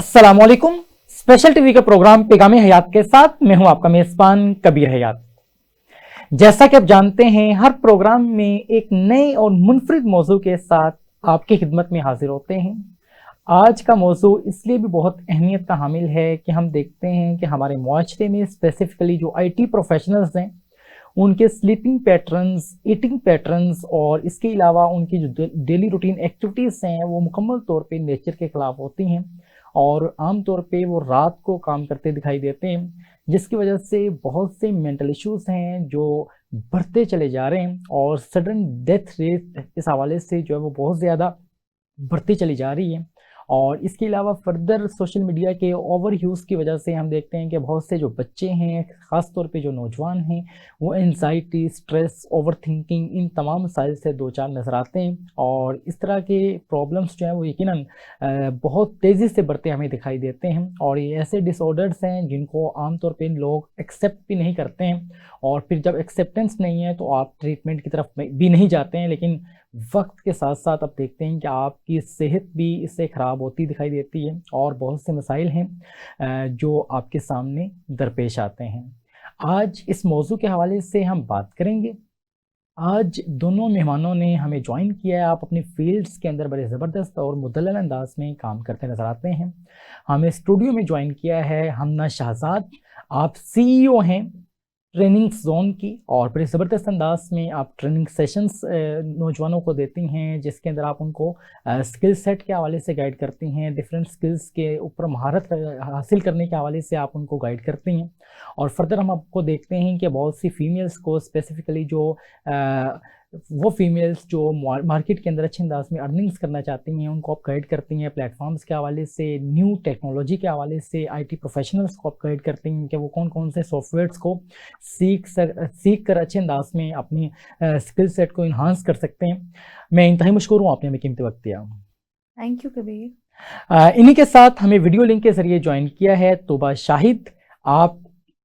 अस्सलामुअलैकुम। Special TV के programme पैगाम हयात के साथ मैं हूं आपका मेजबान कबीर हयात। जैसा कि आप जानते हैं, हर प्रोग्राम में एक नए और मुनफरिद मौजू के साथ आपकी खिदमत में हाजिर होते हैं। आज का मौजू इसलिए भी बहुत अहमियत का हामिल है कि हम देखते हैं कि हमारे मुआशरे में स्पेसिफिकली जो IT प्रोफेशनल्स हैं, उनके स्लीपिंग पैटर्न्स, ईटिंग पैटर्न्स और इसके अलावा उनकी जो डेली रूटीन एक्टिविटीज़ हैं वो मुकम्मल तौर पे नेचर के ख़िलाफ़ होती हैं और आम तौर पे वो रात को काम करते दिखाई देते हैं, जिसकी वजह से बहुत से मेंटल इश्यूज़ हैं जो बढ़ते चले जा रहे हैं और सडन डेथ रेट इस हवाले से जो है वो बहुत ज़्यादा बढ़ती चली जा रही है। और इसके अलावा फर्दर सोशल मीडिया के ओवर यूज़ की वजह से हम देखते हैं कि बहुत से जो बच्चे हैं, ख़ास तौर पे जो नौजवान हैं, वो anxiety, stress, over thinking in तमाम मसाइल से दो चार नज़र आते हैं और इस तरह के प्रॉब्लम्स जो हैं वो यकीनन बहुत तेज़ी से बढ़ते हमें दिखाई देते हैं। और ये ऐसे डिसऑर्डर्स हैं जिनको आम तौर पे लोग एक्सेप्ट भी नहीं करते हैं और फिर जब एक्सेप्टेंस नहीं है तो आप ट्रीटमेंट की तरफ भी नहीं जाते हैं, लेकिन वक्त के साथ साथ आप देखते हैं कि आपकी सेहत भी इससे ख़राब होती दिखाई देती है और बहुत से मसाइल हैं जो आपके सामने दरपेश आते हैं। आज इस मौजू के हवाले से हम बात करेंगे। आज दोनों मेहमानों ने हमें ज्वाइन किया है। आप अपनी फील्ड्स के अंदर बड़े ज़बरदस्त और मुदल्लल अंदाज में काम करते नज़र आते हैं। हमें स्टूडियो में ज्वाइन किया है हमना शहजाद। आप CEO हैं ट्रेनिंग जोन की और बड़े ज़बरदस्त अंदाज में आप ट्रेनिंग सेशंस नौजवानों को देती हैं, जिसके अंदर आप उनको स्किल सेट के हवाले से गाइड करती हैं, डिफरेंट स्किल्स के ऊपर महारत हासिल करने के हवाले से आप उनको गाइड करती हैं। और फर्दर हम आपको देखते हैं कि बहुत सी फीमेल्स को स्पेसिफिकली जो वो फीमेल्स जो मार्केट के अंदर अच्छे अंदाज में अर्निंग्स करना चाहती हैं, उनको आप गाइड करती हैं प्लेटफॉर्म्स के हवाले से, न्यू टेक्नोलॉजी के हवाले से। IT प्रोफेशनल्स को आप गाइड करती हैं कि वो कौन कौन से सॉफ्टवेयर्स को सीख कर अच्छे अंदाज में अपनी स्किल सेट को इन्हांस कर सकते हैं। मैं इंतहाई मशकूर हूँ, आपने हमें कीमती वक्त दिया। Thank you Kabir. इन्हीं के साथ हमें वीडियो लिंक के ज़रिए ज्वाइन किया है तोबा शाहिद। आप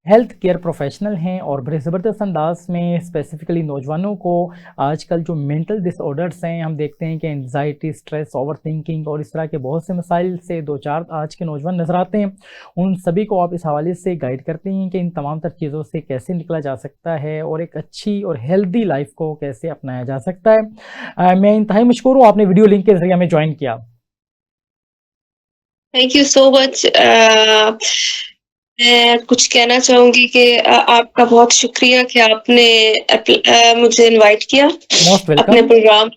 हेल्थ केयर प्रोफेशनल हैं और बड़े ज़बरदस्त अंदाज में स्पेसिफिकली नौजवानों को आजकल जो मेंटल डिसऑर्डर्स हैं, हम देखते हैं कि एंजाइटी, स्ट्रेस, ओवर थिंकिंग और इस तरह के बहुत से मसाइल से दो चार आज के नौजवान नज़र आते हैं। उन सभी को आप इस हवाले से गाइड करते हैं कि इन तमाम तर चीज़ों से कैसे निकला जा सकता है और एक अच्छी और हेल्दी लाइफ को कैसे अपनाया जा सकता है। मैं इंतहाई मशकूर हूँ, आपने वीडियो लिंक के ज़रिए हमें ज्वाइन किया। Thank you so much. मैं कुछ कहना चाहूंगी कि आपका बहुत शुक्रिया कि आपने मुझे इनवाइट किया मोस्ट अपने वेलकम। प्रोग्राम।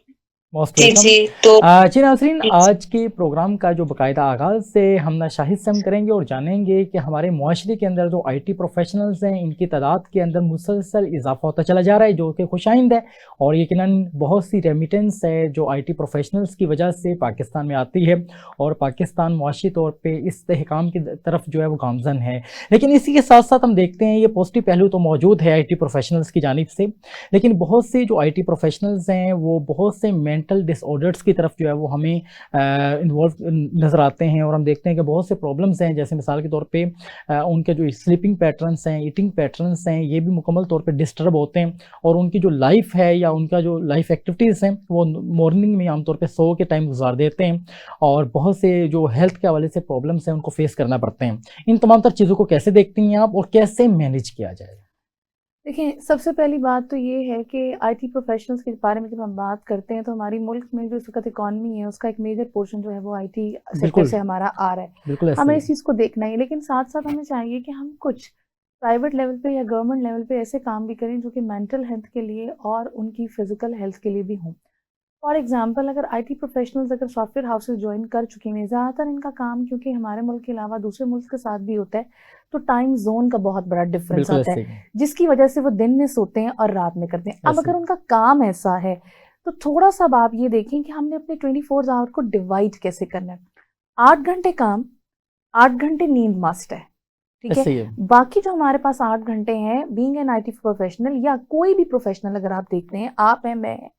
मोस्ट जी वेलकम। जी तो जी नाज़रीन, आज के प्रोग्राम का जो बाकायदा आगाज़ से हमना शाहिद से हम करेंगे और जानेंगे कि हमारे मुआशरे के अंदर जो IT प्रोफेशनल्स हैं, इनकी तादाद के अंदर मुसलसल इजाफा होता चला जा रहा है, जो कि खुशाइंद है। और यकीनन बहुत सी रेमिटेंस है जो IT प्रोफेशनल्स की वजह से पाकिस्तान में आती है और पाकिस्तान मुआशी तौर पर इस्तेहकाम की तरफ जो है वो गामजन है। लेकिन इसी के साथ साथ हम देखते हैं ये पॉजिटिव पहलू तो मौजूद है IT प्रोफेशनल्स की जानिब से, लेकिन बहुत से जो IT प्रोफेशनल्स हैं वो बहुत से मेंटल डिसऑर्डर्स की तरफ जो है वो हमें इन्वॉल्व नज़र आते हैं। और हम देखते हैं कि बहुत से प्रॉब्लम्स हैं, जैसे मिसाल के तौर पे उनके जो स्लीपिंग पैटर्न्स हैं, ईटिंग पैटर्न्स हैं, ये भी मुकम्मल तौर पे डिस्टर्ब होते हैं और उनकी जो लाइफ है या उनका जो लाइफ एक्टिविटीज़ हैं वो मॉर्निंग में आमतौर पे सो के टाइम गुजार देते हैं और बहुत से जो हेल्थ के हवाले से प्रॉब्लम्स हैं उनको फेस करना पड़ते हैं। इन तमाम तर चीज़ों को कैसे देखती हैं आप और कैसे मैनेज किया जाए? देखिए, सबसे पहली बात तो ये है कि IT प्रोफेशनल्स के बारे में जब हम बात करते हैं तो हमारी मुल्क में जो इस वक्त इकॉनमी है उसका एक मेजर पोर्शन जो है वो IT सेक्टर बिल्कुल, से हमारा आ रहा है। बिल्कुल ऐसे हमें ही इस है। चीज़ को देखना ही है, लेकिन साथ साथ हमें चाहिए कि हम कुछ प्राइवेट लेवल पे या गवर्नमेंट लेवल पे ऐसे काम भी करें जो कि मेंटल हेल्थ के लिए और उनकी फिजिकल हेल्थ के लिए भी हों। फॉर एग्जाम्पल, अगर IT प्रोफेशनल्स अगर सॉफ्टवेयर हाउसेज ज्वाइन कर चुके हैं, ज़्यादातर इनका काम क्योंकि हमारे मुल्क के अलावा दूसरे मुल्क के साथ भी होता है, तो टाइम जोन का बहुत बड़ा डिफरेंस बिल्कुल आता ऐसे है, ही है। जिसकी वजह से वो दिन में सोते हैं और रात में करते हैं। अब ऐसे अगर ही। उनका काम ऐसा है तो थोड़ा सा अब आप ये देखें कि हमने अपने 24 आवर को डिवाइड कैसे करना है। 8 घंटे काम, 8 घंटे नींद मस्ट है, ठीक है। ऐसे ही है। बाकी जो हमारे पास 8 घंटे हैं, बीइंग एन IT प्रोफेशनल या कोई भी प्रोफेशनल अगर आप देखते हैं, आप हैं, मैं हैं,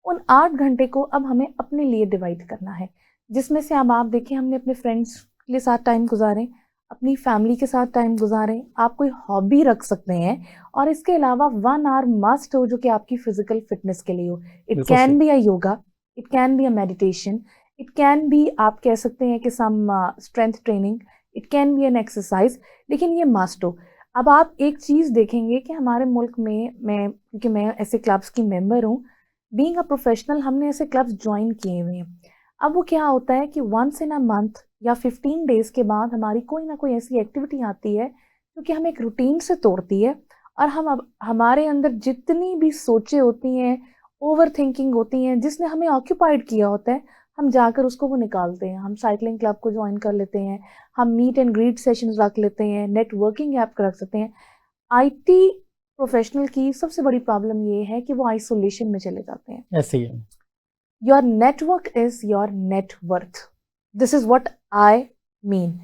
उन 8 घंटे को अब हमें अपने लिए डिवाइड करना है, जिसमें से अब आप देखें हमने अपने फ्रेंड्स के साथ टाइम गुजारें, अपनी फैमिली के साथ टाइम गुजारें, आप कोई हॉबी रख सकते हैं और इसके अलावा 1 आवर मस्ट हो जो कि आपकी फिजिकल फिटनेस के लिए हो। इट बिल्कुल कैन सही। Be a yoga, it can be a meditation, it can be, आप कह सकते हैं कि some strength training, it can be an exercise, लेकिन ये मस्ट हो। अब आप एक चीज़ देखेंगे कि हमारे मुल्क में, क्योंकि मैं ऐसे क्लब्स की मेंबर हूँ, बीइंग अ प्रोफेशनल, हमने ऐसे क्लब्स ज्वाइन किए हुए हैं। अब वो क्या होता है कि वंस इन अ मंथ या 15 डेज के बाद हमारी कोई ना कोई ऐसी एक्टिविटी आती है क्योंकि हम एक रूटीन से तोड़ती है, और हम अब हमारे अंदर जितनी भी सोचें होती हैं, ओवर थिंकिंग होती हैं, जिसने हमें ऑक्यूपाइड किया होता है, हम जाकर उसको वो निकालते हैं। हम साइकिलिंग क्लब को ज्वाइन कर लेते हैं, हम मीट एंड ग्रीट सेशंस रख लेते हैं, नेटवर्किंग ऐप रख सकते हैं। आईटी प्रोफेशनल की सबसे बड़ी प्रॉब्लम ये है कि वो आइसोलेशन में चले जाते हैं। ऐसे ही है। Your network is your net worth, this is what I mean.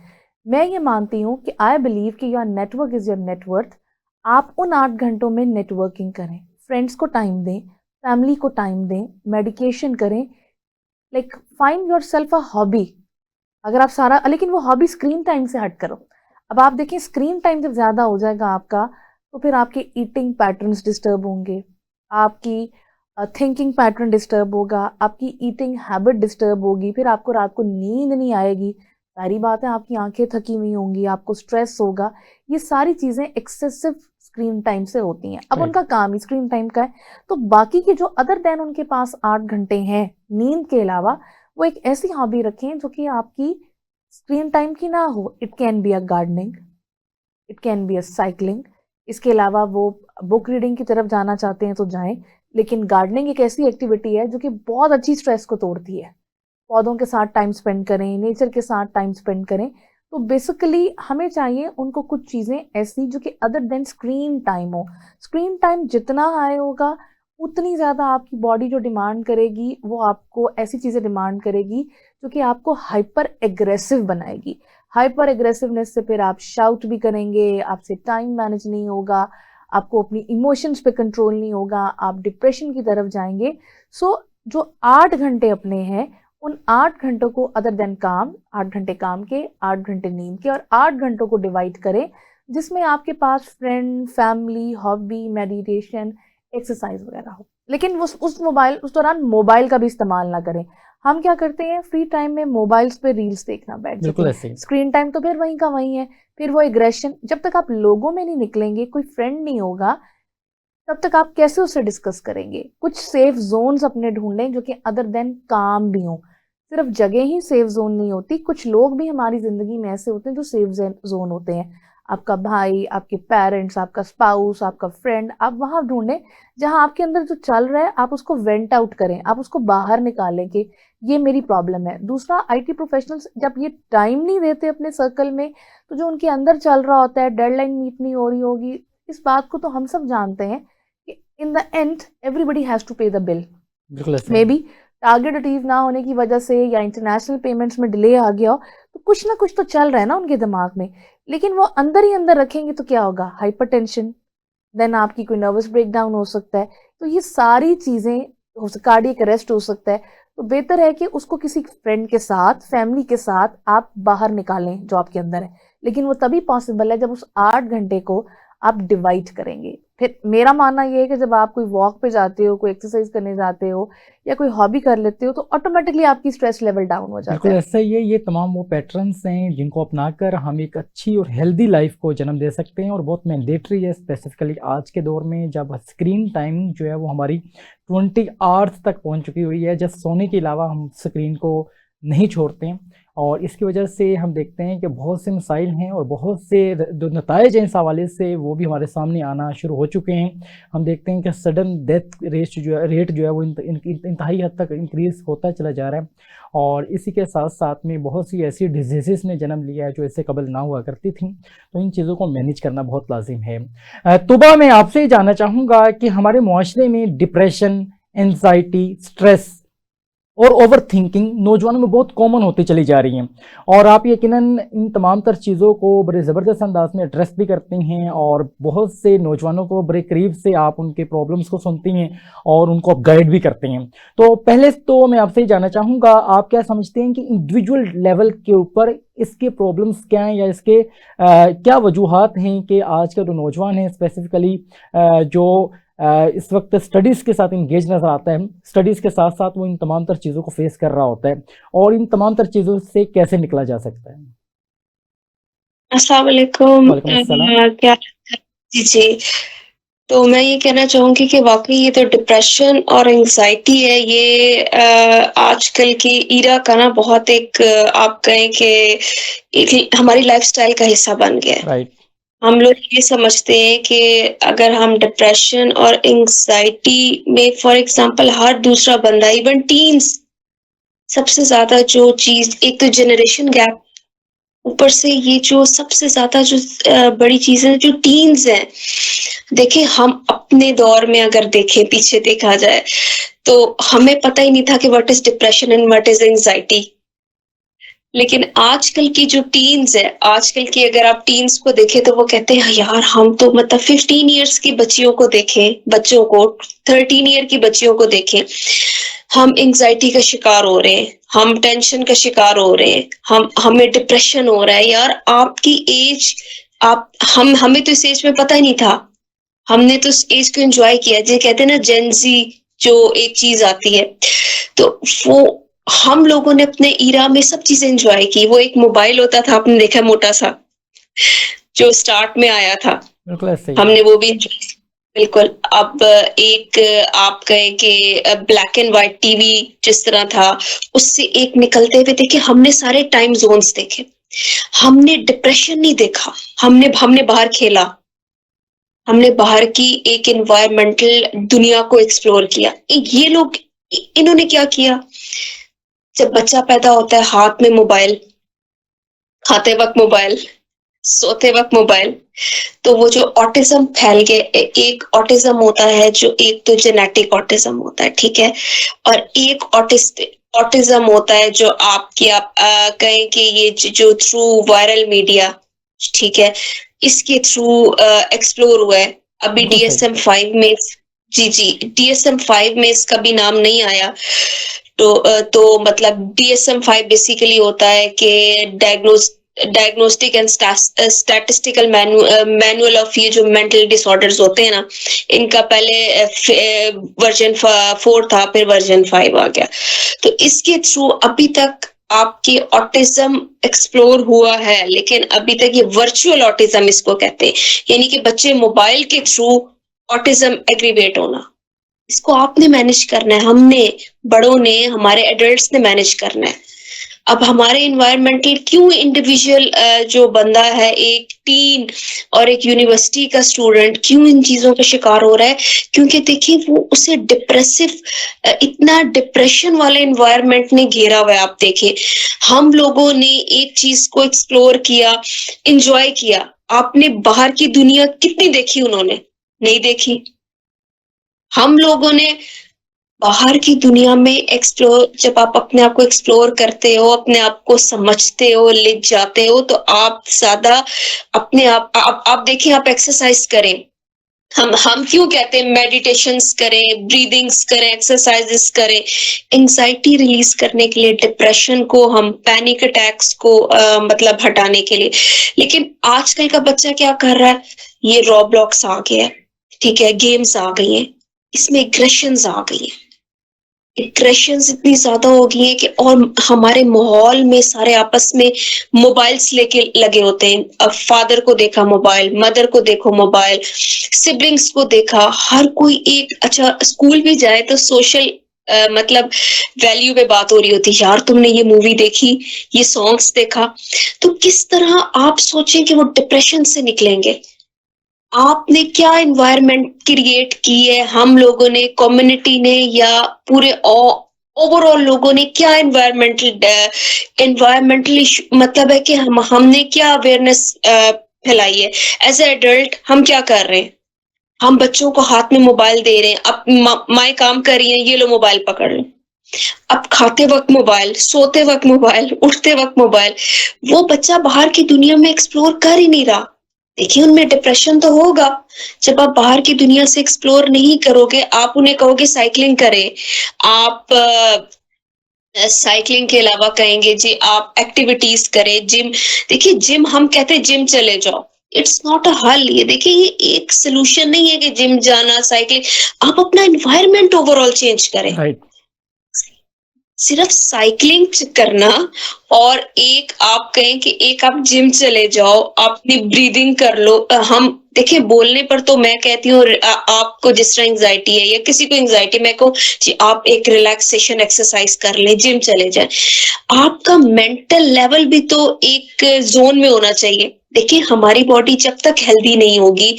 मैं ये मानती हूँ कि आई बिलीव कि your network is your net worth. आप उन 8 घंटों में नेटवर्किंग करें, फ्रेंड्स को टाइम दें, फैमिली को टाइम दें, मेडिकेशन करें, like find your self a hobby. अगर आप सारा, लेकिन वो हॉबी स्क्रीन टाइम से हट करो। अब आप देखिए, स्क्रीन टाइम जब ज़्यादा हो जाएगा आपका, तो फिर आपके ईटिंग पैटर्न्स डिस्टर्ब होंगे, आपकी थिंकिंग पैटर्न डिस्टर्ब होगा, आपकी ईटिंग हैबिट डिस्टर्ब होगी, फिर आपको रात को नींद नहीं आएगी। सारी बात है, आपकी आंखें थकी हुई होंगी, आपको स्ट्रेस होगा। ये सारी चीज़ें एक्सेसिव स्क्रीन टाइम से होती हैं। अब Right. उनका काम ही स्क्रीन टाइम का है, तो बाकी के जो अदर देन उनके पास 8 घंटे हैं नींद के अलावा, वो एक ऐसी हॉबी रखें जो कि आपकी स्क्रीन टाइम की ना हो। It can be a gardening, it can be a cycling. इसके अलावा वो बुक रीडिंग की तरफ जाना चाहते हैं तो जाएं, लेकिन गार्डनिंग एक ऐसी एक्टिविटी है जो कि बहुत अच्छी स्ट्रेस को तोड़ती है। पौधों के साथ टाइम स्पेंड करें, नेचर के साथ टाइम स्पेंड करें। तो बेसिकली हमें चाहिए उनको कुछ चीज़ें ऐसी जो कि अदर देन स्क्रीन टाइम हो। स्क्रीन टाइम जितना हाई होगा, उतनी ज़्यादा आपकी बॉडी जो डिमांड करेगी, वो आपको ऐसी चीज़ें डिमांड करेगी जो कि आपको हाइपर एग्रेसिव बनाएगी। हाइपर एग्रेसिवनेस से फिर आप शाउट भी करेंगे, आपसे टाइम मैनेज नहीं होगा, आपको अपनी इमोशंस पे कंट्रोल नहीं होगा, आप डिप्रेशन की तरफ जाएंगे। सो जो 8 घंटे अपने हैं, उन 8 घंटों को अदर देन काम, 8 घंटे काम के, 8 घंटे नींद के, और 8 घंटों को डिवाइड करें जिसमें आपके पास friend, family, hobby, meditation, exercise वगैरह हो। लेकिन उस दौरान मोबाइल का भी इस्तेमाल ना करें। हम क्या करते हैं, फ्री टाइम में मोबाइल्स पे रील्स देखना बैठ जाते बिल्कुल हैं। ऐसे ही। स्क्रीन टाइम तो फिर वहीं का वहीं है। फिर वो एग्रेशन, जब तक आप लोगों में नहीं निकलेंगे, कोई फ्रेंड नहीं होगा, तब तक आप कैसे उससे डिस्कस करेंगे। कुछ सेफ जोन्स अपने ढूंढें जो कि अदर देन काम भी हों। सिर्फ जगह ही सेफ जोन नहीं होती, कुछ लोग भी हमारी जिंदगी में ऐसे होते हैं जो सेफ जोन होते हैं। आपका भाई, आपके पेरेंट्स, आपका स्पाउस, आपका फ्रेंड, आप वहां ढूंढें जहां आपके अंदर जो चल रहा है आप उसको वेंट आउट करें, आप उसको बाहर निकालें कि ये मेरी प्रॉब्लम है। दूसरा, आईटी प्रोफेशनल्स जब ये टाइम नहीं देते अपने सर्कल में, तो जो उनके अंदर चल रहा होता है, डेडलाइन मीट नहीं हो रही होगी, इस बात को तो हम सब जानते हैं कि in the end everybody has to pay the bill. बिल्कुल ऐसे मे ही। बी टारगेट अचीव ना होने की वजह से या इंटरनेशनल पेमेंट्स में डिले आ गया हो, तो कुछ ना कुछ तो चल रहा है ना उनके दिमाग में, लेकिन वो अंदर ही अंदर रखेंगे तो क्या होगा, हाइपरटेंशन, देन आपकी कोई नर्वस ब्रेकडाउन हो सकता है। तो ये सारी चीजें हो, कार्डियक अरेस्ट हो सकता है। तो बेहतर है कि उसको किसी फ्रेंड के साथ, फैमिली के साथ आप बाहर निकालें जो आपके अंदर है। लेकिन वो तभी पॉसिबल है जब उस 8 घंटे को आप डिवाइड करेंगे। फिर मेरा मानना ये है कि जब आप कोई वॉक पे जाते हो, कोई एक्सरसाइज करने जाते हो, या कोई हॉबी कर लेते हो, तो ऑटोमेटिकली आपकी स्ट्रेस लेवल डाउन हो जाता बिल्कुल है। ऐसा ही है। ये तमाम वो पैटर्न्स हैं जिनको अपनाकर हम एक अच्छी और हेल्दी लाइफ को जन्म दे सकते हैं, और बहुत मैंडेटरी है स्पेसिफिकली आज के दौर में, जब स्क्रीन टाइम जो है वो हमारी 20 आवर्स तक पहुंच चुकी हुई है। जब सोने के अलावा हम स्क्रीन को नहीं छोड़ते हैं, और इसकी वजह से हम देखते हैं कि बहुत से मसाइल हैं और बहुत से जो नताइज हैं इस हवाले से वो भी हमारे सामने आना शुरू हो चुके हैं। हम देखते हैं कि सडन डेथ रेट जो है वो इंतहाई हद तक इंक्रीज होता चला जा रहा है, और इसी के साथ साथ में बहुत सी ऐसी डिजीज़ ने जन्म लिया है जो इससे कबल ना हुआ करती थी। तो इन चीज़ों को मैनेज करना बहुत लाजिम है। तुबा, मैं आपसे ही जानना चाहूँगा कि हमारे मुआशरे में डिप्रेशन, एंजाइटी, स्ट्रेस और ओवर थिंकिंग नौजवानों में बहुत कॉमन होती चली जा रही हैं, और आप यकीनन इन तमाम तर चीज़ों को बड़े ज़बरदस्त अंदाज में एड्रेस भी करती हैं, और बहुत से नौजवानों को बड़े करीब से आप उनके प्रॉब्लम्स को सुनती हैं और उनको आप गाइड भी करते हैं। तो पहले तो मैं आपसे ही जानना चाहूँगा, आप क्या समझते हैं कि इंडिविजुअल लेवल के ऊपर इसके प्रॉब्लम्स क्या हैं, या इसके क्या वजूहात हैं कि आज के जो नौजवान हैं स्पेसिफिकली जो इस वक्त स्टडीज़ के साथ इंगेज नज़र आता है, स्टडीज़ के साथ साथ वो इन तमाम तर चीज़ों को फेस कर रहा होता है, और इन तमाम तर चीज़ों से कैसे निकला जा सकता है? अस्सलाम वालेकुम। वालेकुम अस्सलाम। क्या जी, जी। तो मैं ये कहना चाहूँगी कि वाक़ई ये तो डिप्रेशन और एंग्ज़ायटी है, ये आजकल की ईरा का ना बहुत एक आप कहें कि एक हमारी लाइफ़स्टाइल का हिस्सा बन गया है। राइट। हम लोग ये समझते हैं कि अगर हम डिप्रेशन और एंग्ज़ायटी में फॉर एग्ज़ाम्पल हर दूसरा बंदा इवन टीन्स सबसे ज़्यादा जो चीज़, एक तो जनरेशन गैप, ऊपर से ये जो सबसे ज़्यादा जो बड़ी चीज़ है जो टीन्स हैं। देखिए हम अपने दौर में अगर देखें, पीछे देखा जाए, तो हमें पता ही नहीं था कि what is depression and what is anxiety. लेकिन आजकल की जो टीन्स है, आजकल की अगर आप टीन्स को देखें तो वो कहते हैं यार हम तो मतलब 15 इयर्स की बच्चियों को देखें, बच्चों को 13 ईयर की बच्चियों को देखें, हम एंग्ज़ायटी का शिकार हो रहे हैं, हम टेंशन का शिकार हो रहे हैं, हमें डिप्रेशन हो रहा है। यार आपकी एज, आप हमें तो इस एज में पता ही नहीं था। हमने तो उस एज को एन्जॉय किया। जो कहते हैं ना जेन ज़ी, जो एक चीज़ आती है, तो वो हम लोगों ने अपने ईरा में सब चीज़ें एन्जॉय की। वो एक मोबाइल होता था, आपने देखा मोटा-सा, जो स्टार्ट में आया था, बिल्कुल ऐसे ही है। हमने वो भी एन्जॉय किया। बिल्कुल। अब एक आप कहें कि ब्लैक एंड व्हाइट टीवी जिस तरह था, उससे एक निकलते हुए देखिए हमने सारे टाइम ज़ोन्स देखे। हमने डिप्रेशन नहीं देखा, हमने बाहर खेला। हमने बाहर की एक एनवायरमेंटल दुनिया को एक्सप्लोर किया। ये लोग इन्होंने क्या किया? जब बच्चा पैदा होता है हाथ में मोबाइल, खाते वक़्त मोबाइल, सोते वक़्त मोबाइल, तो वो जो ऑटिज़्म फैल गए, एक ऑटिज़्म होता है जो एक तो जेनेटिक ऑटिज़्म होता है, ठीक है? और एक ऑटिज़्म होता है जो आपकी आप कहें कि ये जो थ्रू वायरल मीडिया, ठीक है? इसके थ्रू एक्सप्लोर हुआ है। अभी बिल्कुल सही। DSM-5 में जी, DSM-5 में इसका भी नाम नहीं आया। तो मतलब DSM-5 बेसिकली होता है कि diagnostic and statistical manual of ये जो मेंटल डिसऑर्डर्स होते हैं ना, इनका पहले वर्जन 4 था, फिर वर्जन 5 आ गया। तो इसके थ्रू अभी तक आपकी ऑटिज्म एक्सप्लोर हुआ है, लेकिन अभी तक ये वर्चुअल ऑटिज्म इसको कहते हैं, यानी कि बच्चे मोबाइल के थ्रू ऑटिज्म एग्रीवेट होना, इसको आपने मैनेज करना है, हमने, बड़ों ने, हमारे एडल्ट्स ने मैनेज करना है। अब हमारे एनवायरमेंटल क्यों इंडिविजुअल जो बंदा है, एक टीन और एक यूनिवर्सिटी का स्टूडेंट क्यों इन चीजों का शिकार हो रहा है? क्योंकि देखिए वो उसे डिप्रेसिव, इतना डिप्रेशन वाले एनवायरमेंट ने घेरा हुआ है। आप देखें, हम लोगों ने एक चीज को एक्सप्लोर किया, एंजॉय किया। आपने बाहर की दुनिया कितनी देखी? उन्होंने नहीं देखी। हम लोगों ने बाहर की दुनिया में एक्सप्लोर, जब आप अपने आप को एक्सप्लोर करते हो, अपने आप को समझते हो, लिख जाते हो, तो आप ज़्यादा अपने आप देखें, आप एक्सरसाइज करें। हम क्यों कहते हैं मेडिटेशंस करें, ब्रीदिंग्स करें, एक्सरसाइजेस करें, एंग्जाइटी रिलीज करने के लिए, डिप्रेशन को, हम पैनिक अटैक्स को मतलब हटाने के लिए। लेकिन आजकल का बच्चा क्या कर रहा है? ये रॉब्लॉक्स आ गया है, ठीक है, गेम्स आ गई हैं, इसमें एग्रेशंस आ गई हैं। एग्रेशंस इतनी ज्यादा हो गई है कि, और हमारे माहौल में सारे आपस में मोबाइल्स लेके लगे होते हैं। अब फादर को देखा मोबाइल, मदर को देखो मोबाइल, सिबलिंग्स को देखा, हर कोई एक, अच्छा स्कूल भी जाए तो सोशल मतलब वैल्यू पे बात हो रही होती है, यार तुमने ये मूवी देखी, ये सॉन्ग्स देखा। तो किस तरह आप सोचें कि वो डिप्रेशन से निकलेंगे? आपने क्या एनवायरनमेंट क्रिएट की है, हम लोगों ने, कम्युनिटी ने, या पूरे ओवरऑल लोगों ने क्या एनवायरमेंटली मतलब है कि हमने क्या अवेयरनेस फैलाई है? एज ए एडल्ट हम क्या कर रहे हैं? हम बच्चों को हाथ में मोबाइल दे रहे हैं। अब माएँ काम कर रही हैं, ये लो मोबाइल पकड़ लो। अब खाते वक्त मोबाइल, सोते वक्त मोबाइल, उठते वक्त मोबाइल। वो बच्चा बाहर की दुनिया में एक्सप्लोर कर ही नहीं रहा। देखिए उनमें डिप्रेशन तो होगा जब आप बाहर की दुनिया से एक्सप्लोर नहीं करोगे। आप उन्हें कहोगे साइकिलिंग करें, आप साइकिलिंग के अलावा कहेंगे जी आप एक्टिविटीज करें, जिम। देखिए जिम, हम कहते हैं जिम चले जाओ, इट्स नॉट अ हल। ये देखिए, ये एक सोल्यूशन नहीं है कि जिम जाना, साइकिलिंग। आप अपना एनवायरनमेंट ओवरऑल चेंज करें। राइट। सिर्फ साइकिलिंग करना और एक आप कहें कि एक आप जिम चले जाओ, अपनी ब्रीदिंग कर लो। हम देखिए, बोलने पर तो मैं कहती हूँ आपको जिस तरह एंजाइटी है या किसी को एंजाइटी, मैं कहूँ जी आप एक रिलैक्सेशन एक्सरसाइज कर ले, जिम चले जाए। आपका मेंटल लेवल भी तो एक जोन में होना चाहिए। देखिए, हमारी बॉडी जब तक हेल्दी नहीं होगी,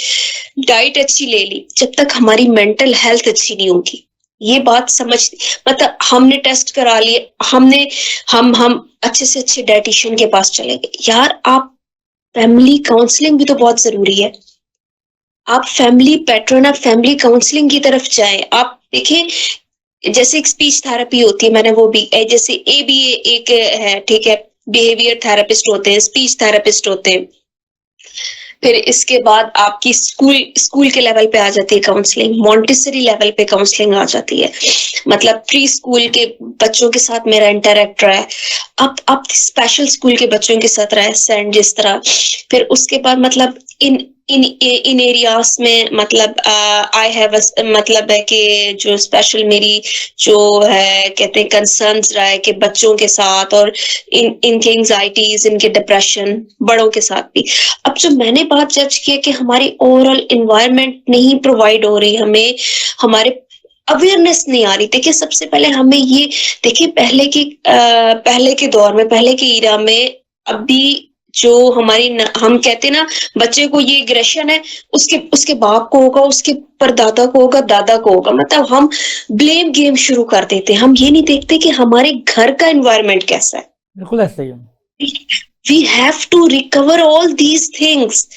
डाइट अच्छी ले ली, जब तक हमारी मेंटल हेल्थ अच्छी नहीं होगी। ये बात समझ, मतलब हमने टेस्ट करा लिए, हमने हम अच्छे से अच्छे डाइटिशियन के पास चले गए। यार, आप फैमिली काउंसलिंग भी तो बहुत जरूरी है। आप फैमिली पैटर्न, आप फैमिली काउंसलिंग की तरफ जाएं। आप देखिए, जैसे एक स्पीच थेरेपी होती है, मैंने वो भी जैसे ABA एक है, ठीक है, बिहेवियर थेरेपिस्ट होते हैं, स्पीच थेरेपिस्ट होते हैं। फिर इसके बाद आपकी स्कूल के लेवल पे आ जाती है काउंसलिंग, मॉन्टेसरी लेवल पे काउंसलिंग आ जाती है। मतलब प्री स्कूल के बच्चों के साथ मेरा इंटरेक्ट रहा है, अब स्पेशल स्कूल के बच्चों के साथ रहा है, सेंट जिस तरह। फिर उसके बाद मतलब इन एरियाज में, मतलब आई हैव मतलब है कि जो स्पेशल मेरी जो है कहते हैं कंसर्न्स रहा है कि बच्चों के साथ, और इनके एंजाइटीज, इनके डिप्रेशन, बड़ों के साथ भी। अब जो मैंने बात जज किया कि हमारी ओवरऑल एनवायरनमेंट नहीं प्रोवाइड हो रही, हमें हमारे अवेयरनेस नहीं आ रही। देखिए, सबसे पहले हमें ये देखिए, पहले के दौर में, पहले के ईरा में, अभी जो हम कहते हैं ना, बच्चे को ये एग्रेशन है, उसके उसके बाप को होगा, उसके परदादा को होगा, दादा को होगा। मतलब हम ब्लेम गेम शुरू कर देते हैं। हम ये नहीं देखते कि हमारे घर का एनवायरनमेंट कैसा है। बिल्कुल ऐसा ही है। We have to recover all these things.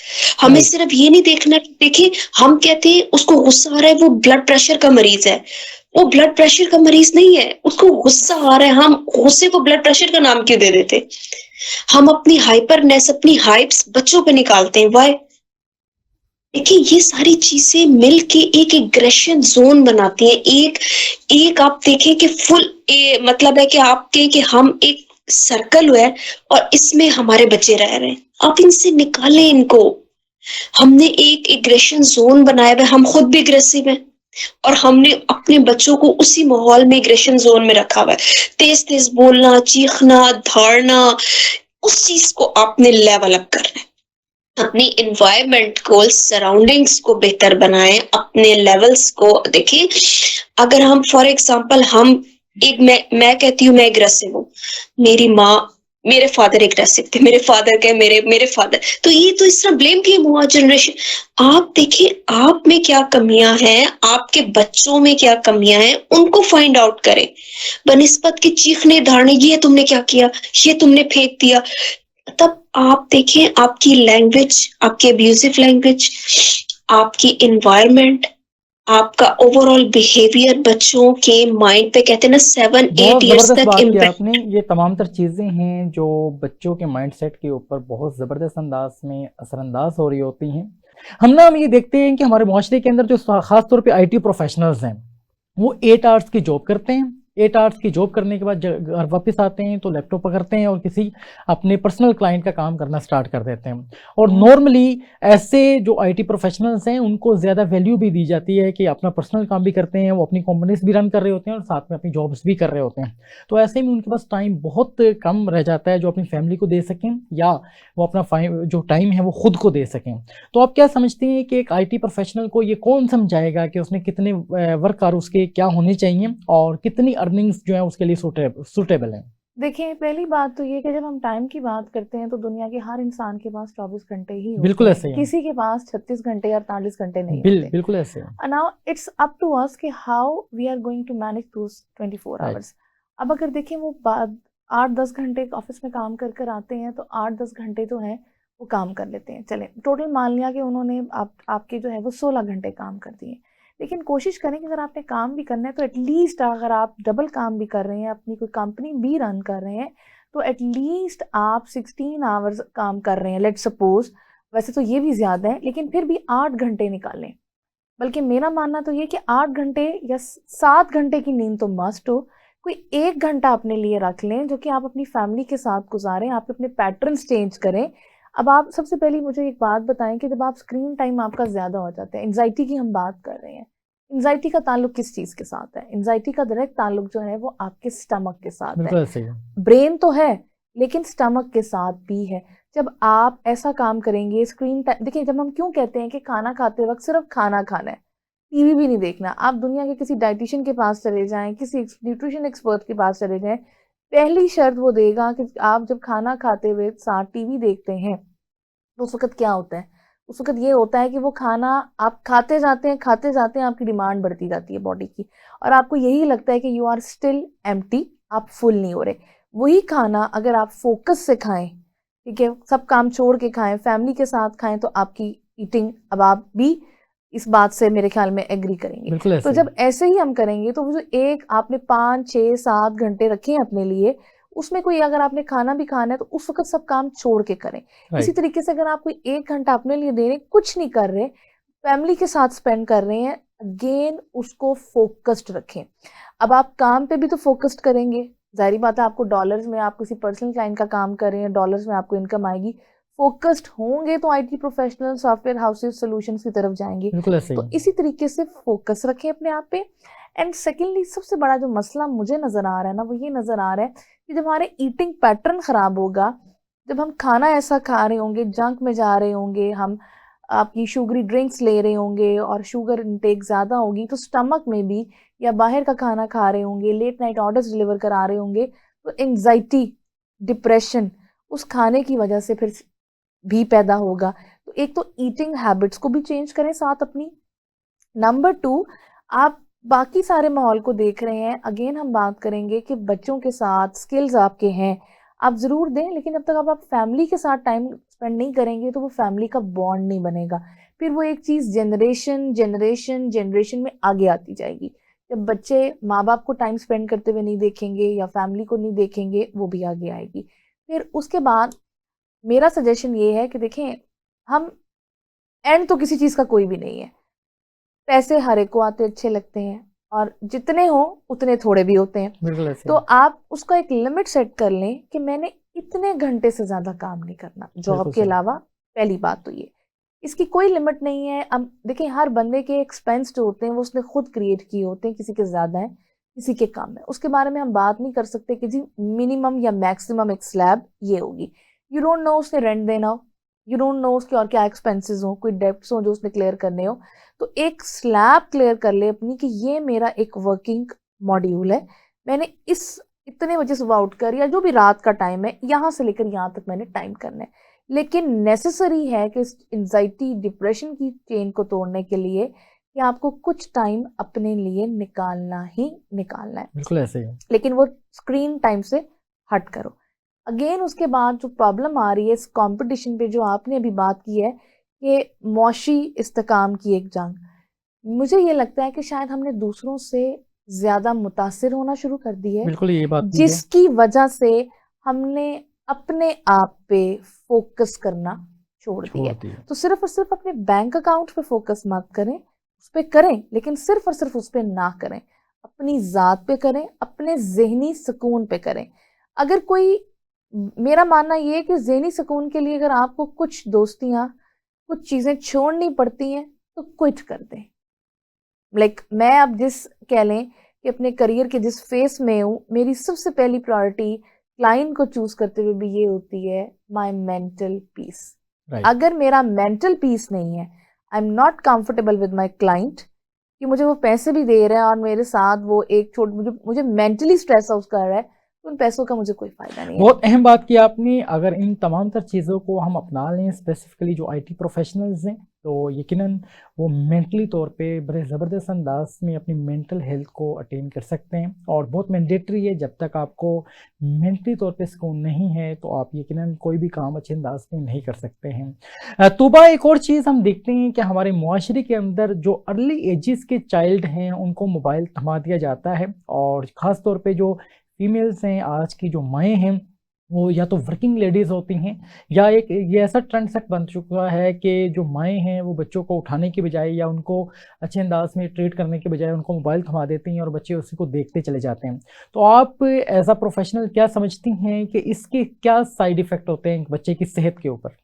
हमें राइट। सिर्फ ये नहीं देखना। देखिए, हम कहते हैं उसको गुस्सा आ रहा है, वो ब्लड प्रेशर का मरीज है। वो ब्लड प्रेशर का मरीज नहीं है, उसको गुस्सा आ रहा है। हम गुस्से को ब्लड प्रेशर का नाम क्यों दे देते? हम अपनी हाइपरनेस, अपनी हाइप्स बच्चों पे निकालते हैं। वाई? देखिए, ये सारी चीजें मिलके एक एग्रेशन जोन बनाती हैं। एक आप देखें कि मतलब है कि आपके कि हम एक सर्कल है और इसमें हमारे बच्चे रह रहे हैं। आप इनसे निकालें इनको। हमने एक एग्रेशन जोन बनाया हुआ है, हम खुद भी एग्रेसिव हैं और हमने अपने बच्चों को उसी माहौल में एग्रेशन जोन में रखा हुआ है। तेज तेज बोलना, चीखना, धाड़ना, उस चीज को आपने लेवल अप करना है। अपनी इन्वायरमेंट को, सराउंडिंग्स को बेहतर बनाएं, अपने लेवल्स को देखिए। अगर हम फॉर एग्जांपल मैं कहती हूँ मैं एग्रेसिव हूँ, मेरी माँ, मेरे फादर एग्रेसिव थे, मेरे फादर के मेरे फादर, तो ये तो इस तरह ब्लेम गेम हुआ जनरेशन। आप देखिए, आप में क्या कमियां हैं, आपके बच्चों में क्या कमियां हैं, उनको फाइंड आउट करें। बनिस्बत के चीखने धारने, ये तुमने क्या किया, ये तुमने फेंक दिया, तब आप देखें आपकी लैंग्वेज, आपकी अब्यूजिव लैंग्वेज, आपकी इन्वायरमेंट, आपका ओवरऑल बिहेवियर बच्चों के माइंड पे, कहते हैं ना 7-8 बहुत इयर्स ज़बरदस्त तक बात किया इम्पैक्ट। आपने। ये तमाम तर चीज़ें हैं जो बच्चों के माइंडसेट के ऊपर बहुत ज़बरदस्त अंदाज में असरअंदाज हो रही होती हैं। हम ये देखते हैं कि हमारे माशरे के अंदर जो ख़ास तौर पे IT प्रोफेशनल्स हैं, वो 8 आवर्स की जॉब करते हैं। 8 आवर्स की जॉब करने के बाद घर वापस आते हैं तो लैपटॉप पकड़ते हैं और किसी अपने पर्सनल क्लाइंट का काम करना स्टार्ट कर देते हैं। और नॉर्मली ऐसे जो IT प्रोफेशनल्स हैं उनको ज़्यादा वैल्यू भी दी जाती है कि अपना पर्सनल काम भी करते हैं, वो अपनी कंपनीज भी रन कर रहे होते हैं और साथ में अपनी जॉब्स भी कर रहे होते हैं। तो ऐसे में उनके पास टाइम बहुत कम रह जाता है जो अपनी फैमिली को दे सकें या वो अपना जो टाइम है वो खुद को दे सकें। तो आप क्या समझते हैं कि एक IT प्रोफेशनल को ये कौन समझाएगा कि उसने कितने वर्क आवर उसके क्या होने चाहिए और कितनी अर्निंग्स जो है उसके लिए सूटेबल है? देखिए, पहली बात तो ये कि जब हम टाइम की बात करते हैं तो दुनिया के हर इंसान के पास 24 घंटे ही होते बिल्कुल हैं। ऐसे ही है। किसी के पास 36 घंटे या 48 घंटे नहीं होते। बिल्कुल ऐसे है। Now it's up to us कि how we are going to manage those 24 right. Hours. अब अगर देखें वो 8-10 घंटे ऑफिस में काम कर आते हैं तो 8-10 घंटे तो हैं वो काम कर लेते हैं। चलें, टोटल मान लिया कि उन्होंने आपके जो है वो 16 घंटे काम कर दिए। लेकिन कोशिश करें कि अगर आपने काम भी करना है तो एटलीस्ट अगर आप डबल काम भी कर रहे हैं, अपनी कोई कंपनी भी रन कर रहे हैं, तो एटलीस्ट आप 16 आवर्स काम कर रहे हैं, लेट्स सपोज। वैसे तो ये भी ज़्यादा है लेकिन फिर भी 8 घंटे निकालें। बल्कि मेरा मानना तो ये कि 8 घंटे या 7 घंटे की नींद तो मस्ट हो। कोई 1 घंटा अपने लिए रख लें जो कि आप अपनी फैमिली के साथ गुजारें, आप अपने पैटर्न्स चेंज करें, अब आप सबसे पहले मुझे एक बात बताएं कि जब आप स्क्रीन टाइम आपका ज़्यादा हो जाता है, एंजाइटी की हम बात कर रहे हैं, एंजाइटी का ताल्लुक किस चीज़ के साथ है? एंजाइटी का डायरेक्ट ताल्लुक जो है वो आपके स्टमक के साथ है। बिल्कुल ऐसे ही है। ब्रेन तो है लेकिन स्टमक के साथ भी है। जब आप ऐसा काम करेंगे स्क्रीन टाइम, देखिए जब हम क्यों कहते हैं कि खाना खाते वक्त सिर्फ खाना खाना है, टीवी भी नहीं देखना, आप दुनिया के किसी डाइटिशियन के पास चले जाएं, किसी न्यूट्रिशन एक्सपर्ट के पास चले जाएं, पहली शर्त वो देगा कि आप जब खाना खाते हुए साथ टीवी देखते हैं तो उस वक्त क्या होता है? उस वक्त ये होता है कि वो खाना आप खाते जाते हैं, आपकी डिमांड बढ़ती जाती है बॉडी की, और आपको यही लगता है कि यू आर स्टिल एम्प्टी, आप फुल नहीं हो रहे। वही खाना अगर आप फोकस से खाएं, ठीक है, सब काम छोड़ के खाएं, फैमिली के साथ खाएं, तो आपकी ईटिंग, अब आप भी इस बात से मेरे ख्याल में एग्री करेंगे। बिल्कुल ऐसे तो ही जब ऐसे ही हम करेंगे तो वो जो एक आपने 5, 6, 7 घंटे रखे हैं अपने लिए, उसमें कोई अगर आपने खाना भी खाना है तो उस वक्त सब काम छोड़ के करें। इसी राइट। तरीके से अगर आप कोई 1 घंटा अपने लिए दे रहे हैं, कुछ नहीं कर रहे, फैमिली के साथ स्पेंड कर रहे हैं, अगेन उसको फोकस्ड रखें। अब आप काम पे भी तो फोकस्ड करेंगे, जाहिर बात है आपको डॉलर्स में, आप किसी पर्सनल क्लाइंट का काम कर रहे हैं, डॉलर्स में आपको इनकम आएगी, फोकस्ड होंगे तो IT professional, software houses, solutions की तरफ जाएंगे। बिल्कुल ऐसे तो ही। इसी तरीके से फोकस रखें अपने आप पे। एंड सेकेंडली सबसे बड़ा जो मसला मुझे नजर आ रहा है ना, वो ये नजर आ रहा है कि जब हमारे ईटिंग पैटर्न खराब होगा, जब हम खाना ऐसा खा रहे होंगे, जंक में जा रहे होंगे, हम आपकी शुगरी ड्रिंक्स ले रहे होंगे और शुगर इंटेक ज़्यादा होगी, तो स्टमक में भी, या बाहर का खाना खा रहे होंगे, लेट नाइट ऑर्डर्स डिलीवर करा रहे होंगे, तो एंजाइटी, डिप्रेशन उस खाने की वजह से फिर भी पैदा होगा। तो एक तो ईटिंग हैबिट्स को भी चेंज करें साथ अपनी। नंबर 2, आप बाकी सारे माहौल को देख रहे हैं, अगेन हम बात करेंगे कि बच्चों के साथ स्किल्स आपके हैं, आप ज़रूर दें, लेकिन जब तक आप फैमिली के साथ टाइम स्पेंड नहीं करेंगे तो वो फैमिली का बॉन्ड नहीं बनेगा। फिर वो एक चीज़ जनरेशन में आगे आती जाएगी। जब बच्चे माँ बाप को टाइम स्पेंड करते हुए नहीं देखेंगे या फैमिली को नहीं देखेंगे, वो भी आगे आएगी। फिर उसके बाद मेरा सजेशन ये है कि देखें, हम एंड तो किसी चीज़ का कोई भी नहीं है, पैसे हर एक को आते अच्छे लगते हैं, और जितने हो उतने थोड़े भी होते हैं। बिल्कुल ऐसे तो ही। आप उसका एक लिमिट सेट कर लें कि मैंने इतने घंटे से ज़्यादा काम नहीं करना जॉब बिल्कुल के सही। अलावा। पहली बात तो ये, इसकी कोई लिमिट नहीं है। अब देखिए, हर बंदे के एक्सपेंस जो होते हैं वो उसने खुद क्रिएट किए होते हैं, किसी के ज़्यादा है, किसी के कम है, उसके बारे में हम बात नहीं कर सकते कि जी मिनिमम या मैक्सिमम एक स्लैब ये होगी। यू डोंट नो उसने रेंट देना हो, यू डोंट नो उसके और क्या एक्सपेंसेस हो, कोई डेब्ट्स हो जो उसने क्लियर करने हो। तो एक स्लैब क्लियर कर ले अपनी कि ये मेरा एक वर्किंग मॉड्यूल है, मैंने इस इतने बजे सुबह उठकर या जो भी रात का टाइम है, यहाँ से लेकर यहाँ तक मैंने टाइम करना है। लेकिन नेसेसरी है कि इस एंजाइटी डिप्रेशन की चेन को तोड़ने के लिए कि आपको कुछ टाइम अपने लिए निकालना ही निकालना है, बिल्कुल ऐसे ही। लेकिन वो स्क्रीन टाइम से हट करो। अगेन उसके बाद जो प्रॉब्लम आ रही है इस कंपटीशन पे, जो आपने अभी बात की है कि मौशी इस्तेकाम की एक जंग, मुझे ये लगता है कि शायद हमने दूसरों से ज़्यादा मुतासिर होना शुरू कर दी है, बिल्कुल ये बात भी है। जिसकी वजह से हमने अपने आप पे फोकस करना छोड़ दिया छोड़ है। दिया। तो सिर्फ और सिर्फ अपने बैंक अकाउंट पे फोकस मत करें, उस पे करें, लेकिन सिर्फ और सिर्फ उस पे ना करें, अपनी ज़ात पे करें, अपने ज़हनी सुकून पे करें। अगर कोई, मेरा मानना ये है कि ज़हनी सुकून के लिए अगर आपको कुछ दोस्तियाँ, कुछ चीज़ें छोड़नी पड़ती हैं तो क्विट कर दें। मैं अब जिस कह लें कि अपने करियर के जिस फेस में हूँ, मेरी सबसे पहली प्रायोरिटी क्लाइंट को चूज करते हुए भी ये होती है, माय मेंटल पीस। राइट। अगर मेरा मेंटल पीस नहीं है, I am not comfortable with my client, कि मुझे वो पैसे भी दे रहा है और मेरे साथ वो एक छोट मुझे मेंटली स्ट्रेस आउट कर रहा है, तो उन पैसों का मुझे कोई फायदा नहीं है। बहुत अहम बात की आपने। अगर इन तमाम तर चीज़ों को हम अपना लें, स्पेसिफिकली जो आईटी प्रोफेशनल्स हैं, तो यकीनन वो मेंटली तौर पे बड़े ज़बरदस्त अंदाज में अपनी मेंटल हेल्थ को अटेन कर सकते हैं, और बहुत मैंडेटरी है। जब तक आपको मेंटली तौर पे सुकून नहीं है तो आप यकीनन कोई भी काम अच्छे अंदाज में नहीं कर सकते हैं। तोबा, एक और चीज़ हम देखते हैं कि हमारे मुआशरे के अंदर जो अर्ली एजेस के चाइल्ड हैं उनको मोबाइल थमा दिया जाता है, और ख़ास तौर पे जो फीमेल्स हैं, आज की जो माएँ हैं, वो या तो वर्किंग लेडीज़ होती हैं, या एक ये ऐसा ट्रेंड सेट बन चुका है कि जो माएँ हैं वो बच्चों को उठाने की बजाय या उनको अच्छे अंदाज में ट्रीट करने के बजाय उनको मोबाइल थमा देती हैं और बच्चे उसी को देखते चले जाते हैं। तो आप एज अ प्रोफेशनल क्या समझती हैं कि इसके क्या साइड इफ़ेक्ट होते हैं बच्चे की सेहत के ऊपर?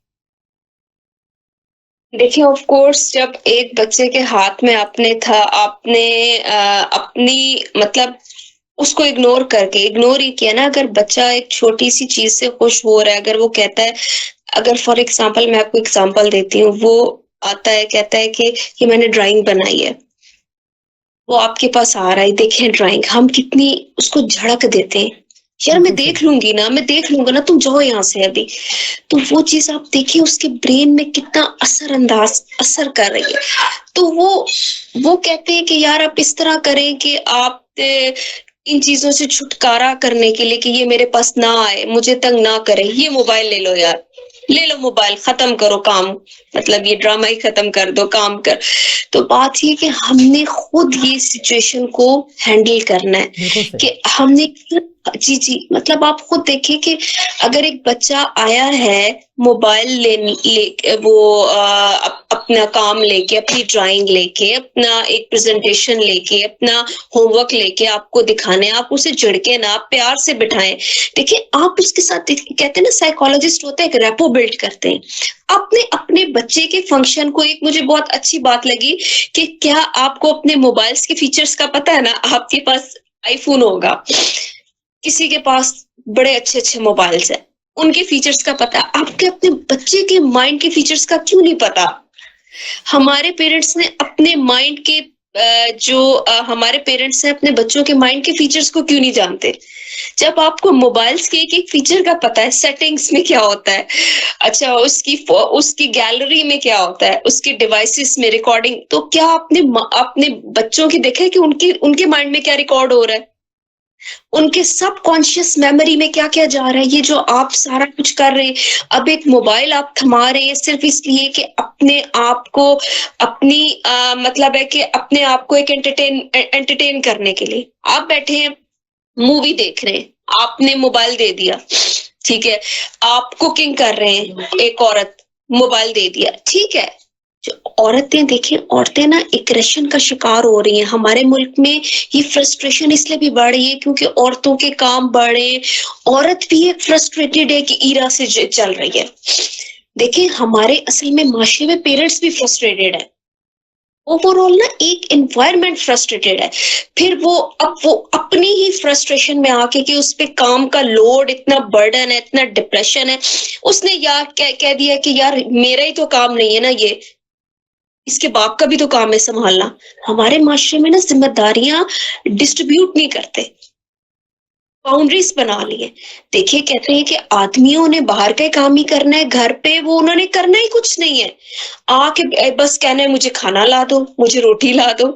देखिए ऑफ कोर्स जब एक बच्चे के हाथ में आपने अपनी मतलब उसको इग्नोर ही किया ना, अगर बच्चा एक छोटी सी चीज से खुश हो रहा है, अगर वो कहता है, अगर फॉर एग्जांपल मैं आपको एग्जांपल देती हूँ, वो आता है कहता है कि ये मैंने ड्राइंग बनाई है, वो आपके पास आ रहा है, देखें ड्राइंग, हम कितनी उसको झड़क देते हैं, यार मैं बिल्कुल सही। देख लूंगी ना, मैं देख लूंगा ना, तुम जाओ यहाँ से अभी। तो वो चीज आप देखिए उसके ब्रेन में कितना असर कर रही है। तो वो कहते हैं कि यार आप इस तरह करें कि आप इन चीजों से छुटकारा करने के लिए कि ये मेरे पास ना आए, मुझे तंग ना करे, ये मोबाइल ले लो यार, ले लो मोबाइल, खत्म करो काम, मतलब ये ड्रामा ही खत्म कर दो, काम कर। तो बात ये कि हमने खुद ये सिचुएशन को हैंडल करना है बिल्कुल सही। कि हमने, जी जी, मतलब आप खुद देखिए कि अगर एक बच्चा आया है मोबाइल ले वो अपना काम लेके, अपनी ड्राइंग लेके, अपना एक प्रेजेंटेशन लेके, अपना होमवर्क लेके आपको दिखाने, आप उसे झिड़के ना, आप प्यार से बिठाएं। देखिए आप उसके साथ कहते हैं ना, साइकोलॉजिस्ट होते हैं, एक रेपो बिल्ड करते हैं। अपने अपने बच्चे के फंक्शन को, एक मुझे बहुत अच्छी बात लगी कि क्या आपको अपने मोबाइल्स के फीचर्स का पता है ना, आपके पास आईफोन होगा, किसी के पास बड़े अच्छे अच्छे मोबाइल्स हैं, उनके फीचर्स का पता, आपके अपने बच्चे के माइंड के फीचर्स का क्यों नहीं पता? हमारे पेरेंट्स ने अपने माइंड के हमारे पेरेंट्स हैं अपने बच्चों के माइंड के फीचर्स को क्यों नहीं जानते? जब आपको मोबाइल्स के एक एक फीचर का पता है, सेटिंग्स में क्या होता है, अच्छा उसकी गैलरी में क्या होता है, उसके डिवाइसेस में रिकॉर्डिंग, तो क्या आपने अपने बच्चों की देखा है कि उनके उनके माइंड में क्या रिकॉर्ड हो रहा है, उनके सबकॉन्शियस मेमोरी में क्या क्या जा रहा है? ये जो आप सारा कुछ कर रहे हैं, अब एक मोबाइल आप थमा रहे हैं सिर्फ इसलिए कि अपने आप को, मतलब है कि अपने आप को एक एंटरटेन करने के लिए आप बैठे हैं, मूवी देख रहे हैं, आपने मोबाइल दे दिया, ठीक है, आप कुकिंग कर रहे हैं, एक औरत, मोबाइल दे दिया, ठीक है। जो औरतें देखिए, औरतें ना एग्रेशन का शिकार हो रही हैं हमारे मुल्क में। ये फ्रस्ट्रेशन इसलिए भी बढ़ रही है क्योंकि औरतों के काम बढ़े, औरत भी एक फ्रस्ट्रेटेड है कि ईरा से चल रही है। देखिए हमारे असल में माशरे में पेरेंट्स भी फ्रस्ट्रेटेड है, ओवरऑल ना एक एनवायरनमेंट फ्रस्ट्रेटेड है। फिर वो अपनी ही फ्रस्ट्रेशन में आके कि उस पे काम का लोड इतना बर्डन है, इतना डिप्रेशन है, उसने यार कह दिया कि यार मेरा ही तो काम नहीं है ना ये, इसके बाप का भी तो काम है संभालना। हमारे माशरे में ना जिम्मेदारियां डिस्ट्रीब्यूट नहीं करते, बाउंड्रीज बना ली है। देखिए कहते हैं कि आदमियों ने बाहर का काम ही करना है, घर पे वो उन्होंने करना ही कुछ नहीं है, आके बस कहना है मुझे खाना ला दो, मुझे रोटी ला दो।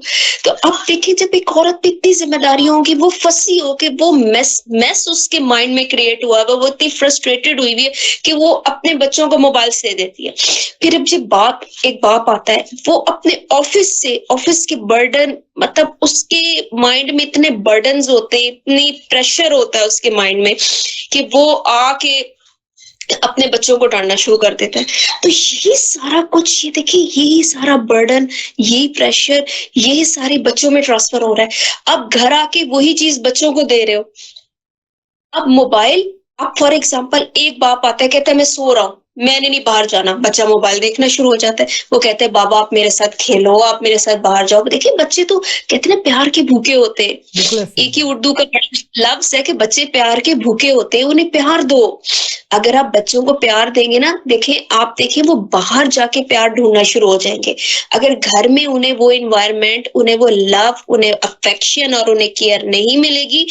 तो अब देखिए जब एक औरत पे इतनी जिम्मेदारियां होंगी, वो फंसी हो के वो मेस उसके माइंड में क्रिएट हुआ है, वो इतनी फ्रस्ट्रेटेड हुई है कि वो अपने बच्चों को मोबाइल दे देती है। फिर अब जब एक बाप आता है, वो अपने ऑफिस के बर्डन, मतलब उसके माइंड में इतने बर्डन्स होते हैं, इतनी प्रेशर होता है उसके माइंड में कि वो आके अपने बच्चों को डांटना शुरू कर देता है। तो ये सारा कुछ, ये देखिए यही सारा बर्डन, यही प्रेशर, यही सारे बच्चों में ट्रांसफर हो रहा है। अब घर आके वही चीज बच्चों को दे रहे हो। अब मोबाइल, अब फॉर एग्जांपल एक बाप आता है कहता है मैं सो रहा हूँ, मैंने नहीं बाहर जाना, बच्चा मोबाइल देखना शुरू हो जाता है। वो कहते हैं बाबा आप मेरे साथ खेलो, आप मेरे साथ बाहर जाओ। देखिए बच्चे तो कहते हैं ना प्यार के भूखे होते हैं, बिल्कुल ऐसे एक ही उर्दू का लफ्ज है कि बच्चे प्यार के भूखे होते हैं, उन्हें प्यार दो। अगर आप बच्चों को प्यार देंगे ना, आप देखिए वो बाहर जाके प्यार ढूंढना शुरू हो जाएंगे। अगर घर में उन्हें वो एनवायरनमेंट, उन्हें वो लव, उन्हें अफेक्शन और उन्हें केयर नहीं मिलेगी,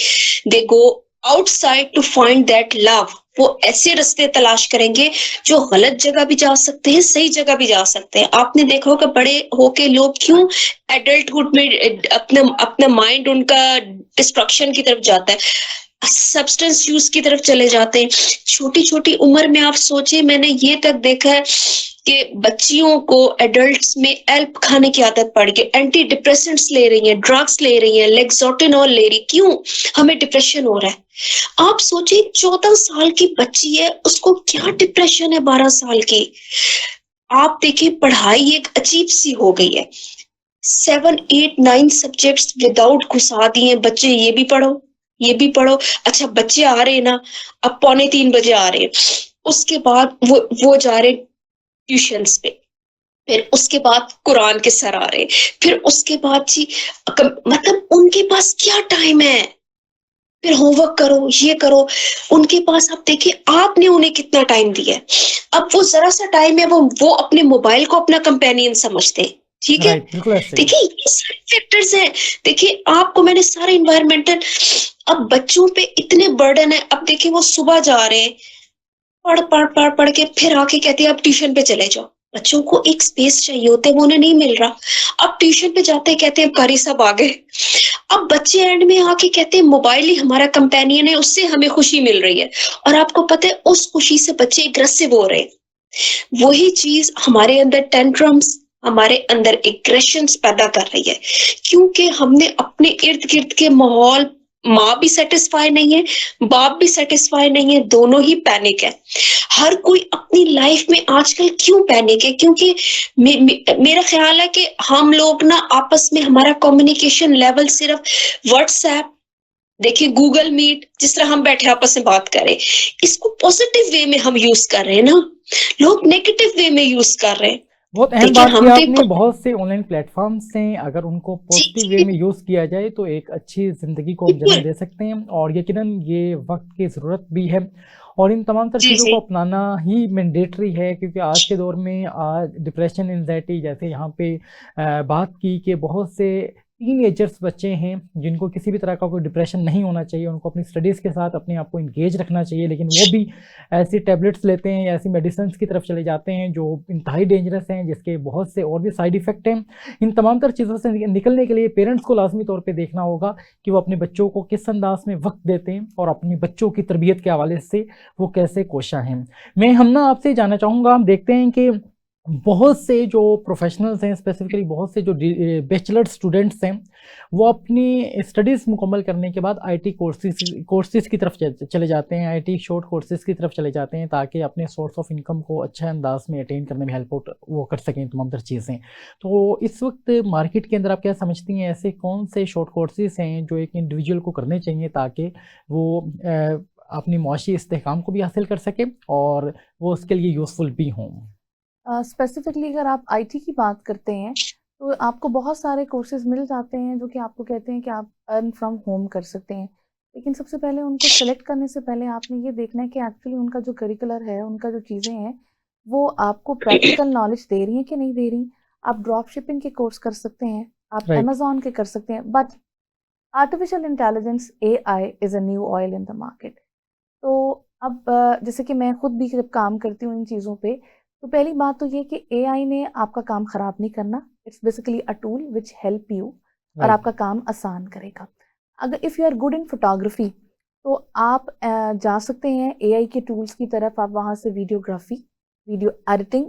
they go outside to find that love. वो ऐसे रास्ते तलाश करेंगे जो गलत जगह भी जा सकते हैं, सही जगह भी जा सकते हैं। आपने देखा होगा बड़े होके लोग क्यों एडल्टहुड में अपना अपना माइंड उनका डिस्ट्रक्शन की तरफ जाता है, सब्सटेंस यूज की तरफ चले जाते हैं। छोटी छोटी उम्र में आप सोचिए, मैंने ये तक देखा है कि बच्चियों को एडल्ट्स में एल्प खाने की आदत पड़ गई, एंटी डिप्रेसेंट्स ले रही हैं, ड्रग्स ले रही हैं, लेक्सोटिनोल ले रही। क्यों? हमें डिप्रेशन हो रहा है। आप सोचिए 14 साल की बच्ची है, उसको क्या डिप्रेशन है 12 साल की। आप देखिए पढ़ाई एक अजीब सी हो गई है, 7, 8, 9 सब्जेक्ट्स विदाउट घुसा दिए बच्चे, ये भी पढ़ो, ये भी पढ़ो। अच्छा बच्चे आ रहे हैं ना, अब 2:45 बजे आ रहे हैं, उसके बाद वो जा रहे ट्यूशंस पे, फिर उसके बाद कुरान के सरारे, फिर उसके बाद जी मतलब उनके पास क्या टाइम है, फिर होमवर्क करो, ये करो। उनके पास आप देखिए आपने उन्हें कितना टाइम दिया है। अब वो जरा सा टाइम है, वो अपने मोबाइल को अपना कंपेनियन समझते हैं। ठीक है, राइट, बिल्कुल ऐसे ही। देखिए ये सारे फैक्टर्स हैं। देखिए आपको मैंने सारे इन्वायरमेंटल, अब बच्चों पे इतने बर्डन है। अब देखिए वो सुबह जा रहे हैं, पढ़ के फिर आके कहते हैं अब ट्यूशन पे चले जाओ। बच्चों को एक स्पेस चाहिए होता है, वो उन्हें नहीं मिल रहा। अब ट्यूशन पे जाते हैं, कहते हैं कारी साहब आ गए। अब बच्चे एंड में आके कहते हैं मोबाइल ही हमारा कंपेनियन है, उससे हमें खुशी मिल रही है। और आपको पता है उस खुशी से बच्चे एग्रेसिव हो रहे हैं। वही चीज हमारे अंदर टेंट्रम्स, हमारे अंदर एग्रेशंस पैदा कर रही है, क्योंकि हमने अपने इर्द गिर्द के माहौल, माँ भी सेटिस्फाई नहीं है, बाप भी सेटिस्फाई नहीं है, दोनों ही पैनिक है। हर कोई अपनी लाइफ में आजकल क्यों पैनिक है? क्योंकि मेरा ख्याल है कि हम लोग ना आपस में हमारा कम्युनिकेशन लेवल सिर्फ व्हाट्सएप, देखिए गूगल मीट, जिस तरह हम बैठे आपस में बात करें, इसको पॉजिटिव वे में हम यूज कर रहे हैं ना, लोग नेगेटिव वे में यूज कर रहे हैं। बहुत अहम देखिए बात की हम पे आपने। बहुत से ऑनलाइन प्लेटफॉर्म्स हैं, अगर उनको जी पॉजिटिव वे जी में यूज़ किया जाए तो एक अच्छी ज़िंदगी को हम जन्म बिल्कुल दे सकते हैं, और यकीनन ये वक्त की ज़रूरत भी है, और इन तमाम तर जी चीज़ों जी को अपनाना ही मैंडेटरी है, क्योंकि आज के दौर में आज डिप्रेशन, एंजाइटी, जैसे यहाँ पे बात की कि बहुत से टीनेजर्स बच्चे हैं जिनको किसी भी तरह का कोई डिप्रेशन नहीं होना चाहिए, उनको अपनी स्टडीज़ के साथ अपने आप को इंगेज रखना चाहिए, लेकिन वो भी ऐसी टैबलेट्स लेते हैं या ऐसी मेडिसिन की तरफ चले जाते हैं जो इंतहाई डेंजरस हैं, जिसके बहुत से और भी साइड इफ़ेक्ट हैं। इन तमाम तर चीज़ों से निकलने के लिए पेरेंट्स को लाजमी तौर पे देखना होगा कि वो अपने बच्चों को किस अंदाज में वक्त देते हैं और अपने बच्चों की तरबियत के हवाले से वो कैसे कोशा हैं। मैं हम ना आपसे जानना चाहूँगा, हम देखते हैं कि बहुत से जो प्रोफेशनल्स हैं, स्पेसिफिकली बहुत से जो बैचलर स्टूडेंट्स हैं, वो अपनी स्टडीज़ मुकम्मल करने के बाद आईटी कोर्सेज की तरफ चले जाते हैं, आईटी शॉर्ट कोर्सेज की तरफ चले जाते हैं, ताकि अपने सोर्स ऑफ इनकम को अच्छे अंदाज में अटेन करने में हेल्प आउट वो कर सकें तमाम तर चीज़ें। तो इस वक्त मार्केट के अंदर आप क्या समझती हैं, ऐसे कौन से शॉर्ट कोर्सेज हैं जो एक इंडिविजुअल को करने चाहिए ताकि वो अपनी मुआशी इस्तेहकाम को भी हासिल कर सके और वो उसके लिए यूज़फुल भी हों? स्पेसिफिकली अगर आप आईटी की बात करते हैं तो आपको बहुत सारे कोर्सेज मिल जाते हैं जो कि आपको कहते हैं कि आप अर्न फ्रॉम होम कर सकते हैं। लेकिन सबसे पहले उनको सेलेक्ट करने से पहले आपने ये देखना है कि एक्चुअली उनका जो करिकुलर है, उनका जो चीज़ें हैं, वो आपको प्रैक्टिकल नॉलेज दे रही हैं कि नहीं दे रही। आप ड्रॉप शिपिंग के कोर्स कर सकते हैं, आप राइट। अमेजोन के कर सकते हैं, but artificial intelligence AI is a new oil in the market. तो अब जैसे कि मैं खुद भी जब काम करती हूँ इन चीज़ों पे, तो पहली बात तो ये कि AI ने आपका काम ख़राब नहीं करना। It's basically a tool which help you और राइट। आपका काम आसान करेगा। अगर if you are good in photography तो आप जा सकते हैं AI के टूल्स की तरफ, आप वहाँ से वीडियोग्राफी, वीडियो एडिटिंग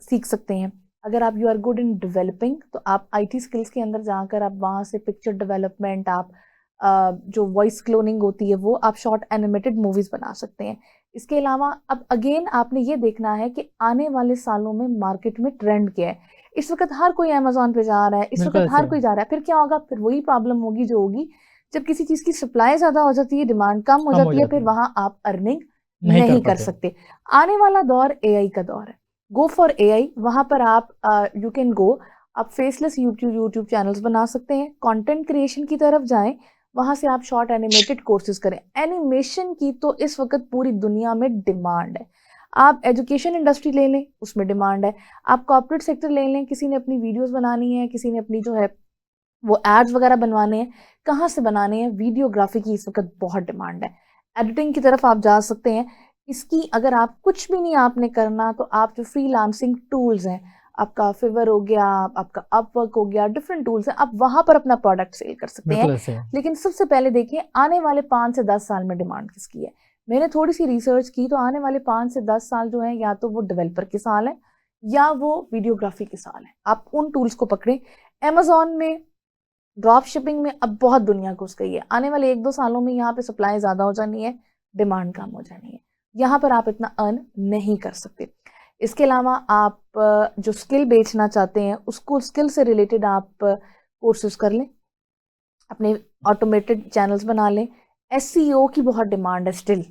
सीख सकते हैं। अगर आप you are good in developing तो आप IT स्किल्स के अंदर जाकर आप वहाँ से पिक्चर डेवलपमेंट, आप जो वॉइस क्लोनिंग होती है वो, आप शॉर्ट एनिमेटेड मूवीज़ बना सकते हैं। इसके अलावा अब अगेन आपने ये देखना है कि आने वाले सालों में मार्केट में ट्रेंड क्या है। इस वक़्त हर कोई अमेज़न पे जा रहा है, इस बिल्कुल वक़्त ऐसे हर ही। कोई जा रहा है, फिर क्या होगा? फिर वही प्रॉब्लम होगी जो होगी, जब किसी चीज़ की सप्लाई ज़्यादा हो जाती है, डिमांड कम हो कम हो जाती है, जाती फिर है, वहाँ आप अर्निंग नहीं कर नहीं कर पाते। सकते। आने वाला दौर AI का दौर है। गो फॉर AI, वहाँ पर आप यू कैन गो, आप फेसलेस यूट्यूब चैनल्स बना सकते हैं, कंटेंट क्रिएशन की तरफ जाएँ, वहाँ से आप शॉर्ट एनिमेटेड कोर्सेज़ करें। एनिमेशन की तो इस वक़्त पूरी दुनिया में डिमांड है। आप एजुकेशन इंडस्ट्री ले लें, उसमें डिमांड है। आप कॉर्पोरेट सेक्टर ले लें, किसी ने अपनी वीडियोज़ बनानी है, किसी ने अपनी जो है वो एड्स वगैरह बनवाने हैं, कहाँ से बनाने हैं? वीडियोग्राफी की इस वक़्त बहुत डिमांड है। एडिटिंग की तरफ आप जा सकते हैं। इसकी अगर आप कुछ भी नहीं आपने करना तो आप जो फ्रीलांसिंग टूल्स हैं, आपका फिवर हो गया, आपका अपवर्क हो गया, डिफरेंट टूल्स हैं, आप वहाँ पर अपना प्रोडक्ट सेल कर सकते हैं। बिल्कुल ऐसे ही। लेकिन सबसे पहले देखिए आने वाले 5 से 10 साल में डिमांड किसकी है? मैंने थोड़ी-सी रिसर्च की तो आने वाले 5 से 10 साल जो हैं या तो वो डेवलपर के साल हैं या वो वीडियोग्राफी के साल हैं। आप उन टूल्स को पकड़ें। अमेज़न में ड्रॉप शिपिंग में अब बहुत दुनिया घुस गई है। आने वाले 1-2 सालों में यहाँ पे सप्लाई ज़्यादा हो जानी है, डिमांड कम हो जानी है। यहाँ पर आप इतना अर्न नहीं कर सकते। इसके अलावा आप जो स्किल बेचना चाहते हैं, उसको स्किल से रिलेटेड आप कोर्सेज़ कर लें, अपने ऑटोमेटेड चैनल्स बना लें। SEO की बहुत डिमांड है स्टिल।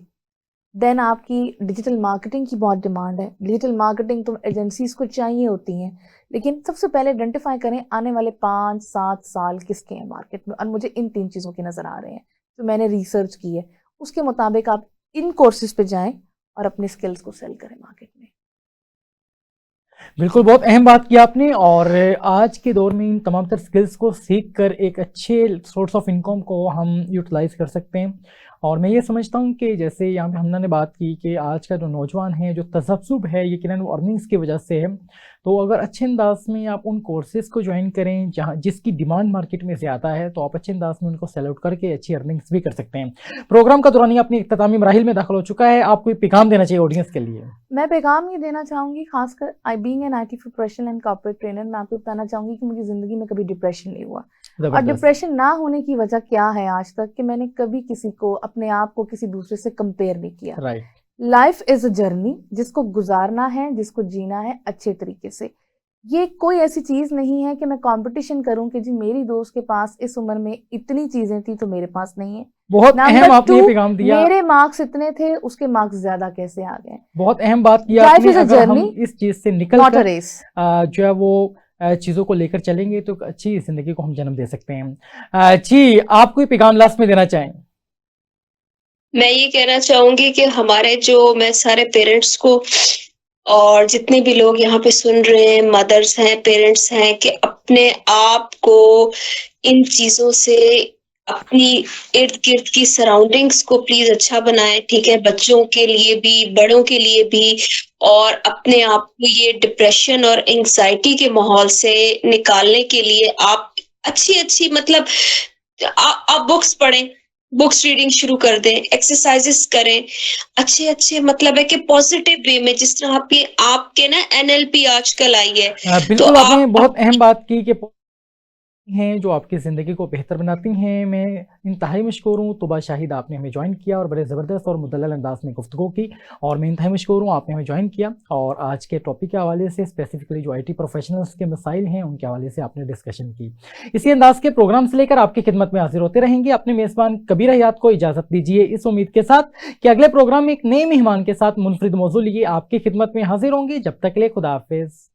देन आपकी डिजिटल मार्केटिंग की बहुत डिमांड है। डिजिटल मार्केटिंग तो एजेंसीज को चाहिए होती हैं, लेकिन सबसे पहले आइडेंटिफाई करें आने वाले 5-7 साल किसके हैं मार्केट में, और मुझे इन 3 चीज़ों के नज़र आ रहे हैं जो मैंने रिसर्च की है। उसके मुताबिक आप इन कोर्सेज पे जाएं और अपने स्किल्स को सेल करें मार्केट में। बिल्कुल, बहुत अहम बात की आपने। और आज के दौर में इन तमाम तर स्किल्स को सीख कर एक अच्छे सोर्स ऑफ इनकम को हम यूटिलाइज कर सकते हैं। और मैं ये समझता हूँ कि जैसे यहाँ पे हमने बात की कि आज का जो नौजवान है, जो तसब्सुब है, यकीनन वो अर्निंग्स की वजह से है। तो अगर अच्छे अंदाज में आप उन कोर्सेज़ को ज्वाइन करें जहाँ जिसकी डिमांड मार्केट में ज़्यादा है, तो आप अच्छे अंदाज में उनको सेल आउट करके अच्छी अर्निंग्स भी कर सकते हैं। प्रोग्राम का दौरानिया अपनी इख्तितामी मराहिल में दाखिल हो चुका है। आप कोई पैगाम देना चाहिए ऑडियंस के लिए? मैं पैगाम ये देना चाहूँगी, खासकर I being an IT professional and corporate trainer, मैं आपको बताना चाहूँगी कि मुझे ज़िंदगी में कभी डिप्रेशन नहीं हुआ। और ज़बरदस्त। डिप्रेशन ना होने की वजह क्या है आज तक, कि मैंने कभी किसी को, अपने आप को किसी दूसरे से कंपेयर नहीं किया। Right. Life is a journey जिसको गुजारना है, जिसको जीना है अच्छे तरीके से। ये कोई ऐसी चीज नहीं है कि मैं कंपटीशन करूं कि जी मेरी दोस्त के पास इस उम्र में इतनी चीजें थी तो मेरे पास नहीं है। बहुत नंबर अहम आपने ये 2, पैगाम दिया। मेरे मार्क्स इतने थे, उसके मार्क्स ज्यादा कैसे आ गए। बहुत अहम बात की Life आपने। is a अगर हम journey, इस चीज से निकल नॉट अ कर रेस। जो है वो चीजों को लेकर चलेंगे तो एक अच्छी जिंदगी को हम जन्म दे सकते हैं। जी, आप कोई पैगाम लास्ट में देना चाहें? मैं ये कहना चाहूंगी कि हमारे जो मैं सारे पेरेंट्स को और जितने भी लोग यहाँ पे सुन रहे हैं, मदर्स हैं, पेरेंट्स हैं, कि अपने आप को इन चीजों से, अपनी इर्द गिर्द की सराउंडिंग्स को प्लीज अच्छा बनाएं, ठीक है? बच्चों के लिए भी, बड़ों के लिए भी। और अपने आप को ये डिप्रेशन और एंग्जाइटी के माहौल से निकालने के लिए आप अच्छी मतलब आप बुक्स पढ़ें, बुक्स रीडिंग शुरू कर दें, एक्सरसाइजेस करें, अच्छे मतलब है कि पॉजिटिव वे में, जिस तरह आपके ना NLP आजकल आई है, तो बिल्कुल, आपने आप बहुत अहम बात की कि हैं जो आपकी ज़िंदगी को बेहतर बनाती हैं। मैं इंतहाई मशकूर हूँ तुबा शाहिद, आपने हमें ज्वाइन किया और बड़े ज़बरदस्त और मुदल्लल अंदाज में गुफ्तगू की। और मैं इंतहाई मशकूर हूँ आपने हमें ज्वाइन किया और आज के टॉपिक के हवाले से, स्पेसिफिकली जो IT प्रोफेशनल्स के मसाइल हैं उनके हवाले से आपने डिस्कशन की। इसी अंदाज के प्रोग्राम से लेकर आपकी खिदमत में हाजिर होते रहेंगे। अपने मेज़बान कबीर हयात को इजाज़त दीजिए, इस उम्मीद के साथ कि अगले प्रोग्राम में एक नए मेहमान के साथ मुनफरिद मौजू लिए आपकी खिदमत में हाजिर होंगे। जब तक के लिए खुदा हाफिज़।